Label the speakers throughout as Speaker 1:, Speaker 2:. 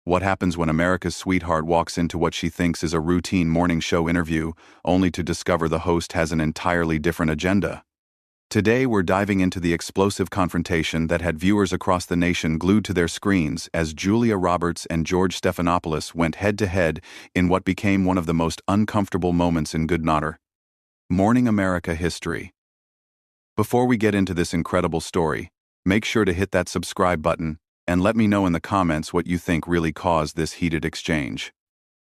Speaker 1: What happens when America's sweetheart walks into what she thinks is a routine morning show interview, only to discover the host has an entirely different agenda? Today we're diving into the explosive confrontation that had viewers across the nation glued to their screens as Julia Roberts and George Stephanopoulos went head-to-head in what became one of the most uncomfortable moments in Good Nodder Morning America history. Before we get into this incredible story, make sure to hit that subscribe button and let me know in the comments what you think really caused this heated exchange.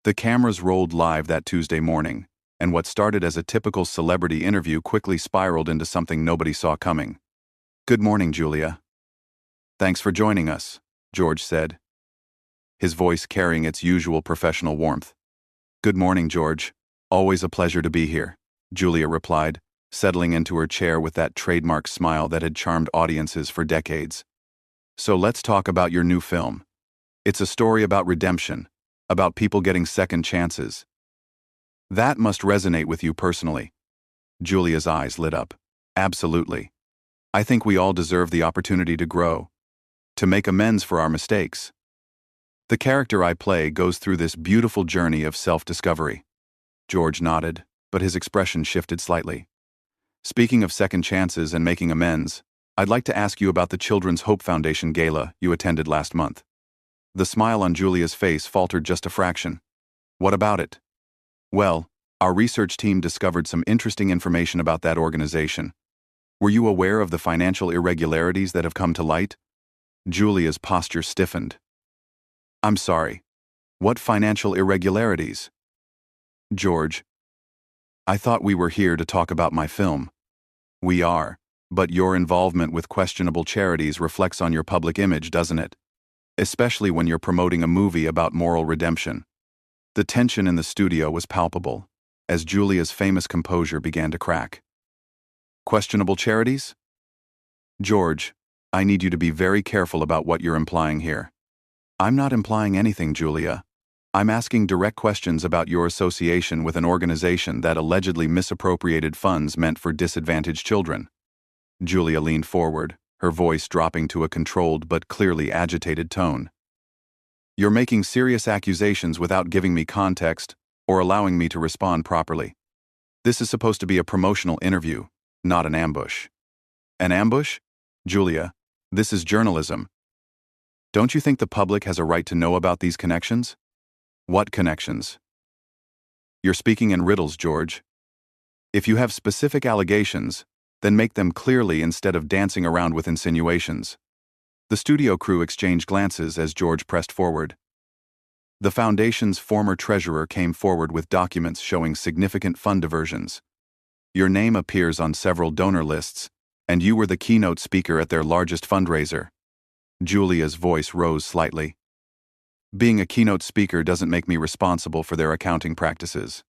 Speaker 1: The cameras rolled live that Tuesday morning, and what started as a typical celebrity interview quickly spiraled into something nobody saw coming. "Good morning, Julia. Thanks for joining us," George said, his voice carrying its usual professional warmth. "Good morning, George. Always a pleasure to be here," Julia replied, settling into her chair with that trademark smile that had charmed audiences for decades. "So let's talk about your new film. It's a story about redemption, about people getting second chances. That must resonate with you personally." Julia's eyes lit up. "Absolutely. I think we all deserve the opportunity to grow, to make amends for our mistakes. The character I play goes through this beautiful journey of self-discovery." George nodded, but his expression shifted slightly. "Speaking of second chances and making amends, I'd like to ask you about the Children's Hope Foundation gala you attended last month." The smile on Julia's face faltered just a fraction. "What about it?" "Well, our research team discovered some interesting information about that organization. Were you aware of the financial irregularities that have come to light?" Julia's posture stiffened. "I'm sorry. What financial irregularities?" "George, I thought we were here to talk about my film." "We are. But your involvement with questionable charities reflects on your public image, doesn't it? Especially when you're promoting a movie about moral redemption." The tension in the studio was palpable, as Julia's famous composure began to crack. "Questionable charities?" "George, I need you to be very careful about what you're implying here." "I'm not implying anything, Julia. I'm asking direct questions about your association with an organization that allegedly misappropriated funds meant for disadvantaged children." Julia leaned forward, her voice dropping to a controlled but clearly agitated tone. "You're making serious accusations without giving me context or allowing me to respond properly. This is supposed to be a promotional interview, not an ambush." "An ambush? Julia, this is journalism. Don't you think the public has a right to know about these connections?" "What connections?" "You're speaking in riddles, George. If you have specific allegations, then make them clearly instead of dancing around with insinuations." The studio crew exchanged glances as George pressed forward. "The foundation's former treasurer came forward with documents showing significant fund diversions. Your name appears on several donor lists, and you were the keynote speaker at their largest fundraiser." Julia's voice rose slightly. "Being a keynote speaker doesn't make me responsible for their accounting practices.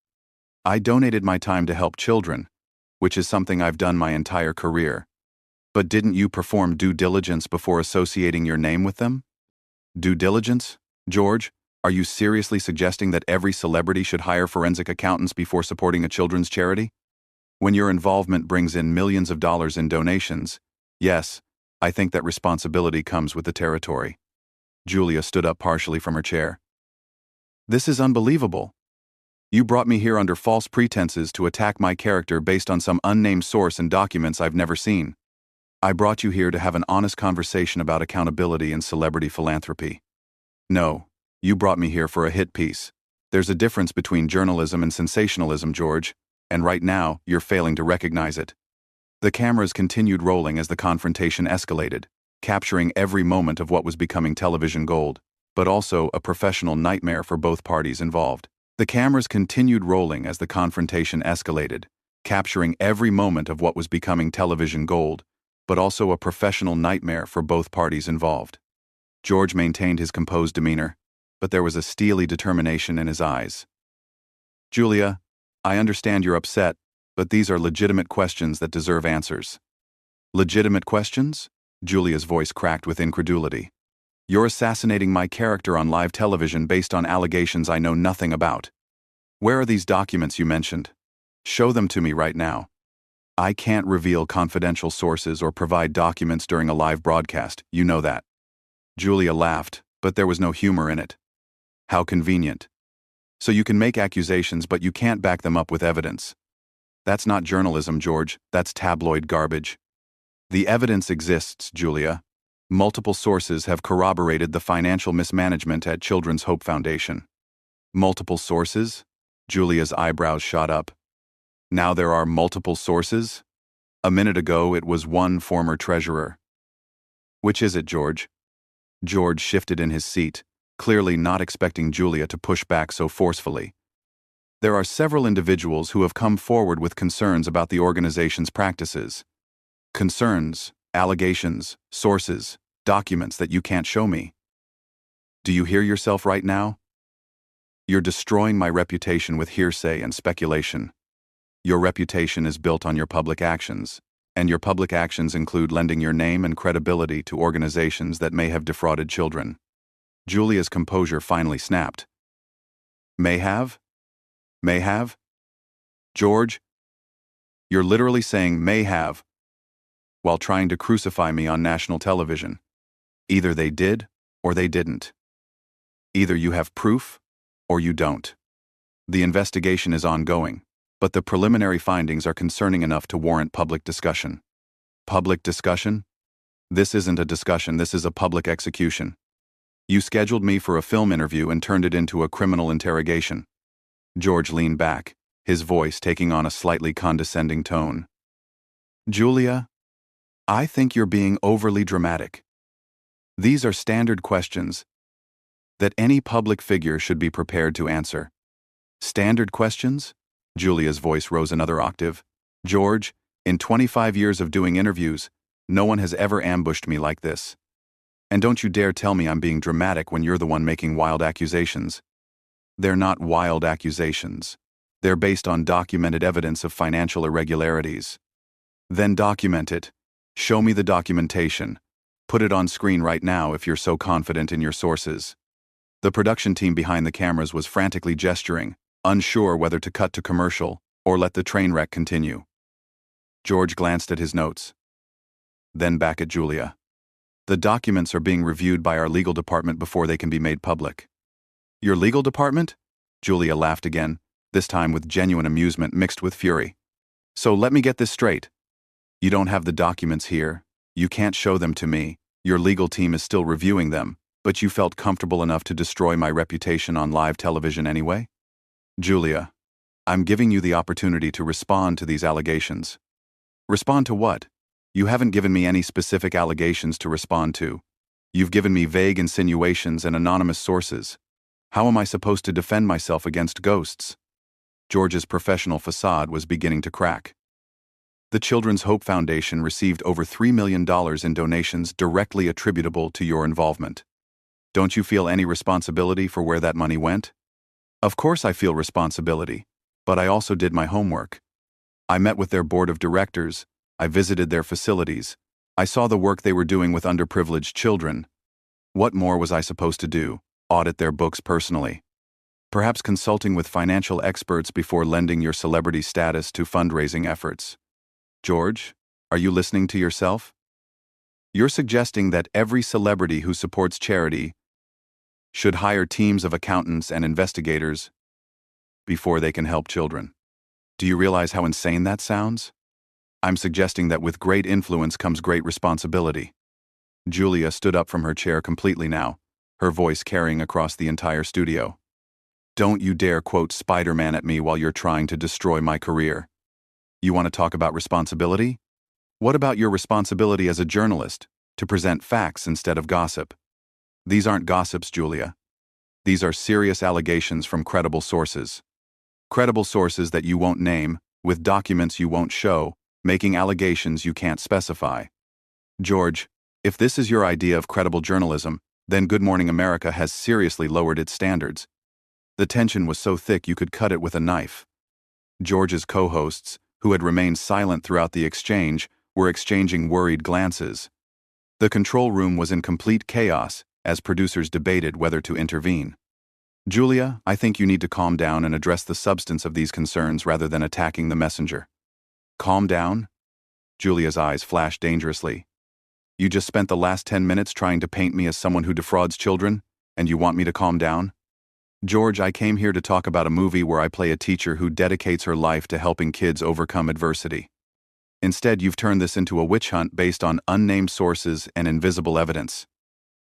Speaker 1: I donated my time to help children, which is something I've done my entire career. But didn't you perform due diligence before associating your name with them?" "Due diligence? George, are you seriously suggesting that every celebrity should hire forensic accountants before supporting a children's charity? When your involvement brings in millions of dollars in donations, yes, I think that responsibility comes with the territory." Julia stood up partially from her chair. "This is unbelievable. You brought me here under false pretenses to attack my character based on some unnamed source and documents I've never seen. I brought you here to have an honest conversation about accountability and celebrity philanthropy. No, you brought me here for a hit piece. There's a difference between journalism and sensationalism, George, and right now you're failing to recognize it." The cameras continued rolling as the confrontation escalated, capturing every moment of what was becoming television gold, but also a professional nightmare for both parties involved. The cameras continued rolling as the confrontation escalated, capturing every moment of what was becoming television gold, but also a professional nightmare for both parties involved. George maintained his composed demeanor, but there was a steely determination in his eyes. "Julia, I understand you're upset, but these are legitimate questions that deserve answers." "Legitimate questions?" Julia's voice cracked with incredulity. "You're assassinating my character on live television based on allegations I know nothing about. Where are these documents you mentioned? Show them to me right now." "I can't reveal confidential sources or provide documents during a live broadcast, you know that." Julia laughed, but there was no humor in it. How convenient. So you can make accusations, but you can't back them up with evidence. That's not journalism, George. That's tabloid garbage. The evidence exists, Julia. Multiple sources have corroborated the financial mismanagement at Children's Hope Foundation. Multiple sources? Julia's eyebrows shot up. Now there are multiple sources? A minute ago it was one former treasurer. Which is it, George? George shifted in his seat, clearly not expecting Julia to push back so forcefully. There are several individuals who have come forward with concerns about the organization's practices. Concerns, allegations, sources, documents that you can't show me. Do you hear yourself right now? You're destroying my reputation with hearsay and speculation. Your reputation is built on your public actions, and your public actions include lending your name and credibility to organizations that may have defrauded children. Julia's composure finally snapped. May have? May have? George, you're literally saying may have while trying to crucify me on national television. Either they did or they didn't. Either you have proof or you don't. The investigation is ongoing, but the preliminary findings are concerning enough to warrant public discussion. Public discussion? This isn't a discussion, this is a public execution. You scheduled me for a film interview and turned it into a criminal interrogation. George leaned back, his voice taking on a slightly condescending tone. Julia, I think you're being overly dramatic. These are standard questions that any public figure should be prepared to answer. Standard questions? Julia's voice rose another octave. George, in 25 years of doing interviews, no one has ever ambushed me like this. And don't you dare tell me I'm being dramatic when you're the one making wild accusations. They're not wild accusations. They're based on documented evidence of financial irregularities. Then document it. Show me the documentation. Put it on screen right now if you're so confident in your sources. The production team behind the cameras was frantically gesturing, unsure whether to cut to commercial or let the train wreck continue. George glanced at his notes, then back at Julia. The documents are being reviewed by our legal department before they can be made public. Your legal department? Julia laughed again, this time with genuine amusement mixed with fury. So let me get this straight. You don't have the documents here. You can't show them to me. Your legal team is still reviewing them, but you felt comfortable enough to destroy my reputation on live television anyway? Julia, I'm giving you the opportunity to respond to these allegations. Respond to what? You haven't given me any specific allegations to respond to. You've given me vague insinuations and anonymous sources. How am I supposed to defend myself against ghosts? George's professional facade was beginning to crack. The Children's Hope Foundation received over $3 million in donations directly attributable to your involvement. Don't you feel any responsibility for where that money went? Of course I feel responsibility, but I also did my homework. I met with their board of directors, I visited their facilities, I saw the work they were doing with underprivileged children. What more was I supposed to do? Audit their books personally? Perhaps consulting with financial experts before lending your celebrity status to fundraising efforts? George, are you listening to yourself? You're suggesting that every celebrity who supports charity should hire teams of accountants and investigators before they can help children. Do you realize how insane that sounds? I'm suggesting that with great influence comes great responsibility. Julia stood up from her chair completely now, her voice carrying across the entire studio. Don't you dare quote Spider-Man at me while you're trying to destroy my career. You want to talk about responsibility? What about your responsibility as a journalist, to present facts instead of gossip? These aren't gossips, Julia. These are serious allegations from credible sources. Credible sources that you won't name, with documents you won't show, making allegations you can't specify. George, if this is your idea of credible journalism, then Good Morning America has seriously lowered its standards. The tension was so thick you could cut it with a knife. George's co-hosts, who had remained silent throughout the exchange, were exchanging worried glances. The control room was in complete chaos as producers debated whether to intervene. Julia, I think you need to calm down and address the substance of these concerns rather than attacking the messenger. Calm down? Julia's eyes flashed dangerously. You just spent the last 10 minutes trying to paint me as someone who defrauds children, and you want me to calm down? George, I came here to talk about a movie where I play a teacher who dedicates her life to helping kids overcome adversity. Instead, you've turned this into a witch hunt based on unnamed sources and invisible evidence.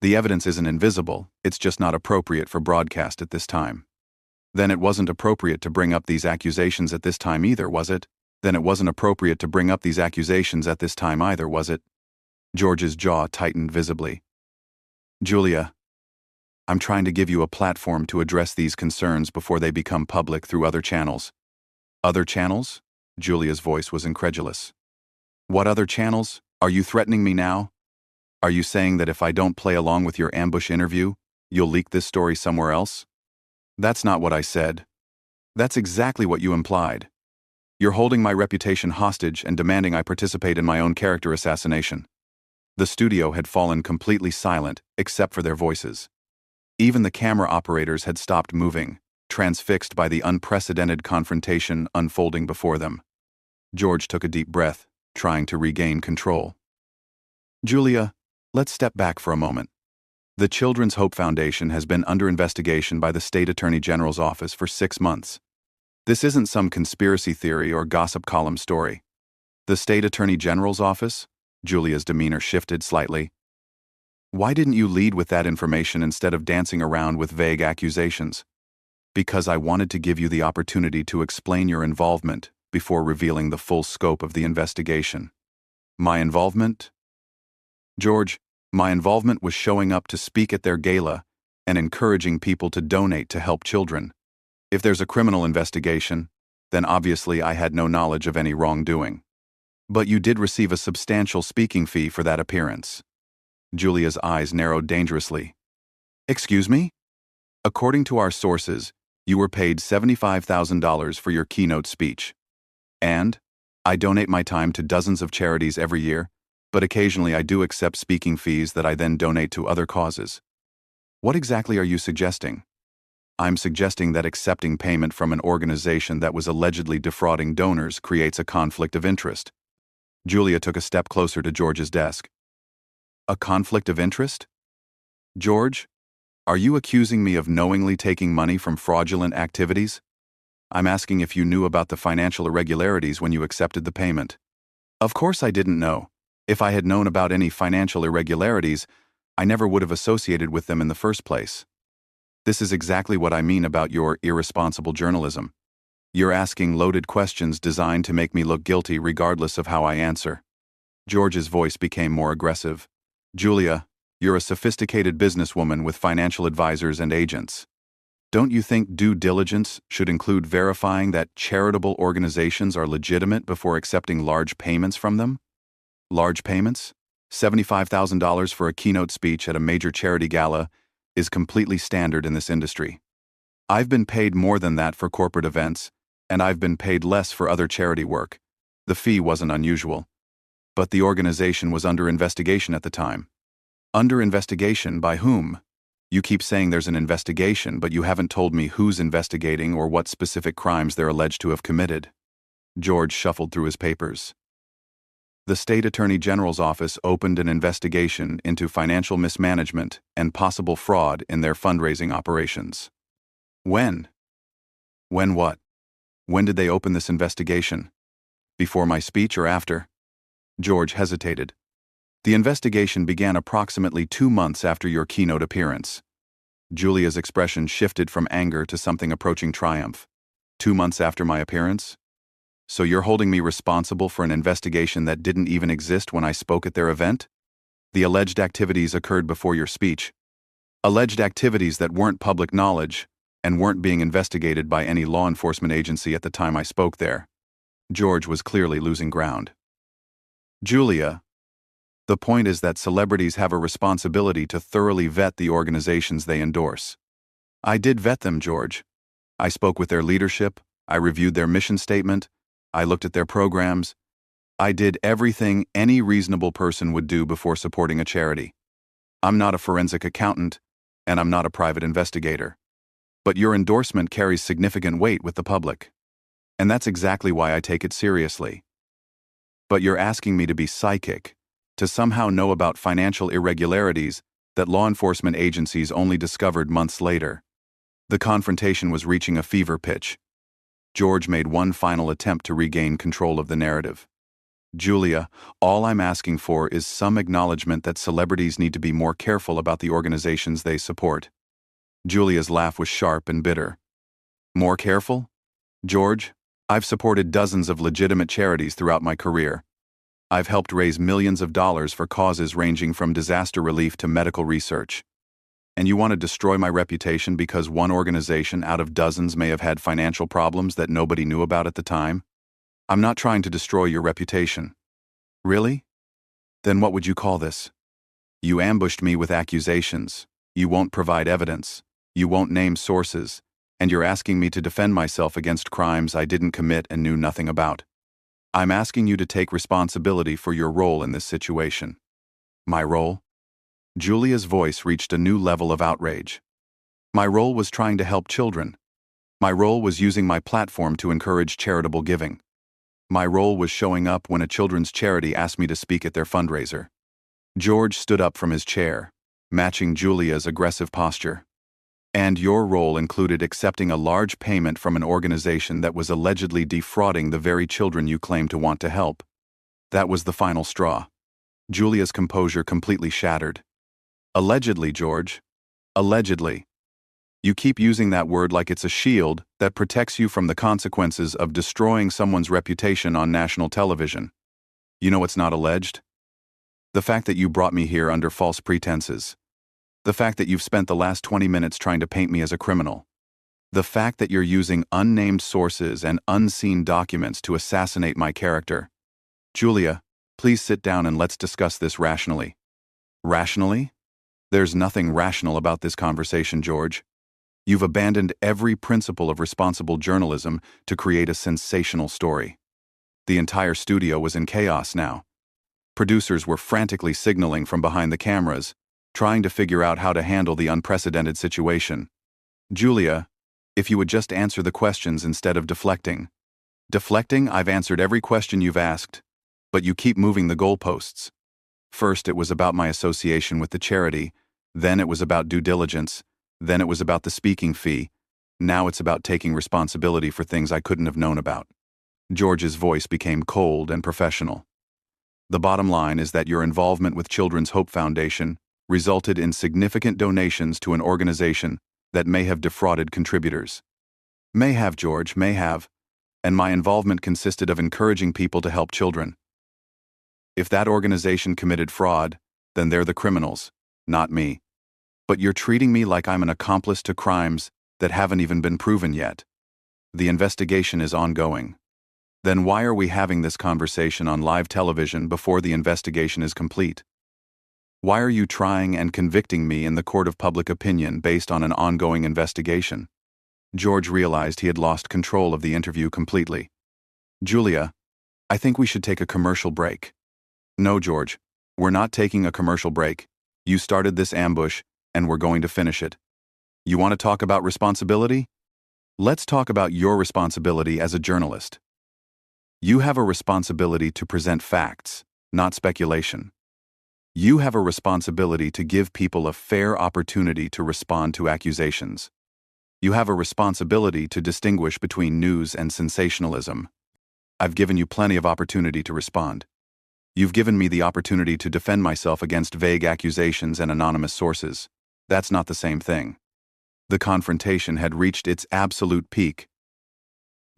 Speaker 1: The evidence isn't invisible, it's just not appropriate for broadcast at this time. Then it wasn't appropriate to bring up these accusations at this time either, was it? Then it wasn't appropriate to bring up these accusations at this time either, was it? George's jaw tightened visibly. Julia, I'm trying to give you a platform to address these concerns before they become public through other channels. Other channels? Julia's voice was incredulous. What other channels? Are you threatening me now? Are you saying that if I don't play along with your ambush interview, you'll leak this story somewhere else? That's not what I said. That's exactly what you implied. You're holding my reputation hostage and demanding I participate in my own character assassination. The studio had fallen completely silent, except for their voices. Even the camera operators had stopped moving, transfixed by the unprecedented confrontation unfolding before them. George took a deep breath, trying to regain control. Julia, let's step back for a moment. The Children's Hope Foundation has been under investigation by the State Attorney General's office for 6 months. This isn't some conspiracy theory or gossip column story. The State Attorney General's office? Julia's demeanor shifted slightly. Why didn't you lead with that information instead of dancing around with vague accusations? Because I wanted to give you the opportunity to explain your involvement before revealing the full scope of the investigation. My involvement? George, my involvement was showing up to speak at their gala and encouraging people to donate to help children. If there's a criminal investigation, then obviously I had no knowledge of any wrongdoing. But you did receive a substantial speaking fee for that appearance. Julia's eyes narrowed dangerously. Excuse me? According to our sources, you were paid $75,000 for your keynote speech. And I donate my time to dozens of charities every year, but occasionally I do accept speaking fees that I then donate to other causes. What exactly are you suggesting? I'm suggesting that accepting payment from an organization that was allegedly defrauding donors creates a conflict of interest. Julia took a step closer to George's desk. A conflict of interest? George, are you accusing me of knowingly taking money from fraudulent activities? I'm asking if you knew about the financial irregularities when you accepted the payment. Of course I didn't know. If I had known about any financial irregularities, I never would have associated with them in the first place. This is exactly what I mean about your irresponsible journalism. You're asking loaded questions designed to make me look guilty regardless of how I answer. George's voice became more aggressive. Julia, you're a sophisticated businesswoman with financial advisors and agents. Don't you think due diligence should include verifying that charitable organizations are legitimate before accepting large payments from them? Large payments? $75,000 for a keynote speech at a major charity gala is completely standard in this industry. I've been paid more than that for corporate events, and I've been paid less for other charity work. The fee wasn't unusual. But the organization was under investigation at the time. Under investigation by whom? You keep saying there's an investigation, but you haven't told me who's investigating or what specific crimes they're alleged to have committed. George shuffled through his papers. The State Attorney General's office opened an investigation into financial mismanagement and possible fraud in their fundraising operations. When? When what? When did they open this investigation? Before my speech or after? George hesitated. The investigation began approximately 2 months after your keynote appearance. Julia's expression shifted from anger to something approaching triumph. 2 months after my appearance? So you're holding me responsible for an investigation that didn't even exist when I spoke at their event? The alleged activities occurred before your speech. Alleged activities that weren't public knowledge and weren't being investigated by any law enforcement agency at the time I spoke there. George was clearly losing ground. Julia, the point is that celebrities have a responsibility to thoroughly vet the organizations they endorse. I did vet them, George. I spoke with their leadership, I reviewed their mission statement, I looked at their programs. I did everything any reasonable person would do before supporting a charity. I'm not a forensic accountant, and I'm not a private investigator. But your endorsement carries significant weight with the public. And that's exactly why I take it seriously. But you're asking me to be psychic, to somehow know about financial irregularities that law enforcement agencies only discovered months later. The confrontation was reaching a fever pitch. George made one final attempt to regain control of the narrative. Julia, all I'm asking for is some acknowledgement that celebrities need to be more careful about the organizations they support. Julia's laugh was sharp and bitter. More careful? George, I've supported dozens of legitimate charities throughout my career. I've helped raise millions of dollars for causes ranging from disaster relief to medical research. And you want to destroy my reputation because one organization out of dozens may have had financial problems that nobody knew about at the time? I'm not trying to destroy your reputation. Really? Then what would you call this? You ambushed me with accusations. You won't provide evidence. You won't name sources. And you're asking me to defend myself against crimes I didn't commit and knew nothing about. I'm asking you to take responsibility for your role in this situation. My role? Julia's voice reached a new level of outrage. My role was trying to help children. My role was using my platform to encourage charitable giving. My role was showing up when a children's charity asked me to speak at their fundraiser. George stood up from his chair, matching Julia's aggressive posture. And your role included accepting a large payment from an organization that was allegedly defrauding the very children you claim to want to help. That was the final straw. Julia's composure completely shattered. Allegedly, George. Allegedly. You keep using that word like it's a shield that protects you from the consequences of destroying someone's reputation on national television. You know what's not alleged? The fact that you brought me here under false pretenses. The fact that you've spent the last 20 minutes trying to paint me as a criminal. The fact that you're using unnamed sources and unseen documents to assassinate my character. Julia, please sit down and let's discuss this rationally. Rationally? There's nothing rational about this conversation, George. You've abandoned every principle of responsible journalism to create a sensational story. The entire studio was in chaos now. Producers were frantically signaling from behind the cameras, trying to figure out how to handle the unprecedented situation. Julia, if you would just answer the questions instead of deflecting. Deflecting? I've answered every question you've asked, but you keep moving the goalposts. First it was about my association with the charity, then it was about due diligence, then it was about the speaking fee, now it's about taking responsibility for things I couldn't have known about. George's voice became cold and professional. The bottom line is that your involvement with Children's Hope Foundation resulted in significant donations to an organization that may have defrauded contributors. May have, George, may have. And my involvement consisted of encouraging people to help children. If that organization committed fraud, then they're the criminals, not me. But you're treating me like I'm an accomplice to crimes that haven't even been proven yet. The investigation is ongoing. Then why are we having this conversation on live television before the investigation is complete? Why are you trying and convicting me in the court of public opinion based on an ongoing investigation? George realized he had lost control of the interview completely. Julia, I think we should take a commercial break. No, George, we're not taking a commercial break. You started this ambush, and we're going to finish it. You want to talk about responsibility? Let's talk about your responsibility as a journalist. You have a responsibility to present facts, not speculation. You have a responsibility to give people a fair opportunity to respond to accusations. You have a responsibility to distinguish between news and sensationalism. I've given you plenty of opportunity to respond. You've given me the opportunity to defend myself against vague accusations and anonymous sources. That's not the same thing. The confrontation had reached its absolute peak.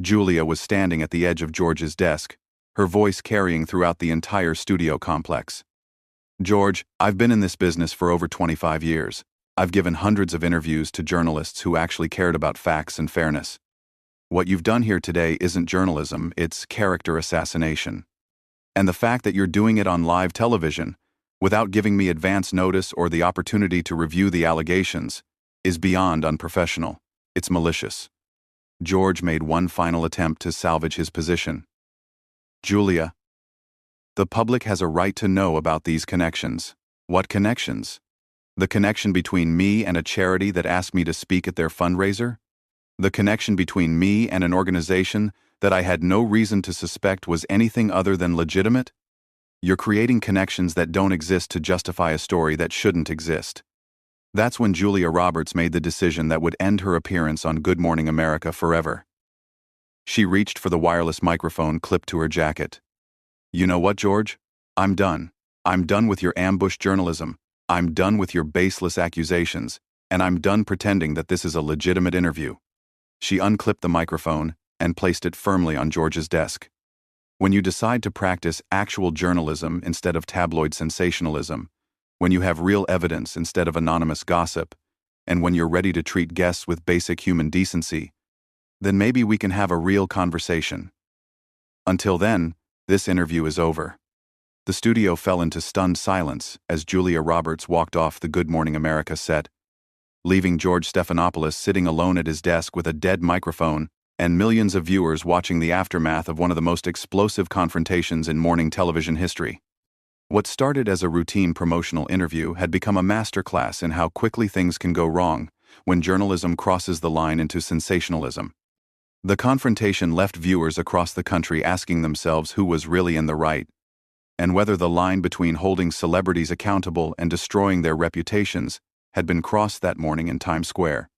Speaker 1: Julia was standing at the edge of George's desk, her voice carrying throughout the entire studio complex. George, I've been in this business for over 25 years. I've given hundreds of interviews to journalists who actually cared about facts and fairness. What you've done here today isn't journalism, it's character assassination. And the fact that you're doing it on live television, without giving me advance notice or the opportunity to review the allegations, is beyond unprofessional. It's malicious. George made one final attempt to salvage his position. Julia, the public has a right to know about these connections. What connections? The connection between me and a charity that asked me to speak at their fundraiser? The connection between me and an organization that I had no reason to suspect was anything other than legitimate? You're creating connections that don't exist to justify a story that shouldn't exist. That's when Julia Roberts made the decision that would end her appearance on Good Morning America forever. She reached for the wireless microphone clipped to her jacket. "You know what, George? I'm done. I'm done with your ambush journalism. I'm done with your baseless accusations, and I'm done pretending that this is a legitimate interview." She unclipped the microphone and placed it firmly on George's desk. When you decide to practice actual journalism instead of tabloid sensationalism, when you have real evidence instead of anonymous gossip, and when you're ready to treat guests with basic human decency, then maybe we can have a real conversation. Until then, this interview is over. The studio fell into stunned silence as Julia Roberts walked off the Good Morning America set, leaving George Stephanopoulos sitting alone at his desk with a dead microphone and millions of viewers watching the aftermath of one of the most explosive confrontations in morning television history. What started as a routine promotional interview had become a masterclass in how quickly things can go wrong when journalism crosses the line into sensationalism. The confrontation left viewers across the country asking themselves who was really in the right, and whether the line between holding celebrities accountable and destroying their reputations had been crossed that morning in Times Square.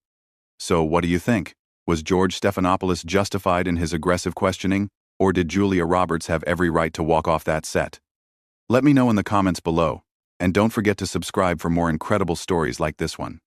Speaker 1: So what do you think? Was George Stephanopoulos justified in his aggressive questioning, or did Julia Roberts have every right to walk off that set? Let me know in the comments below, and don't forget to subscribe for more incredible stories like this one.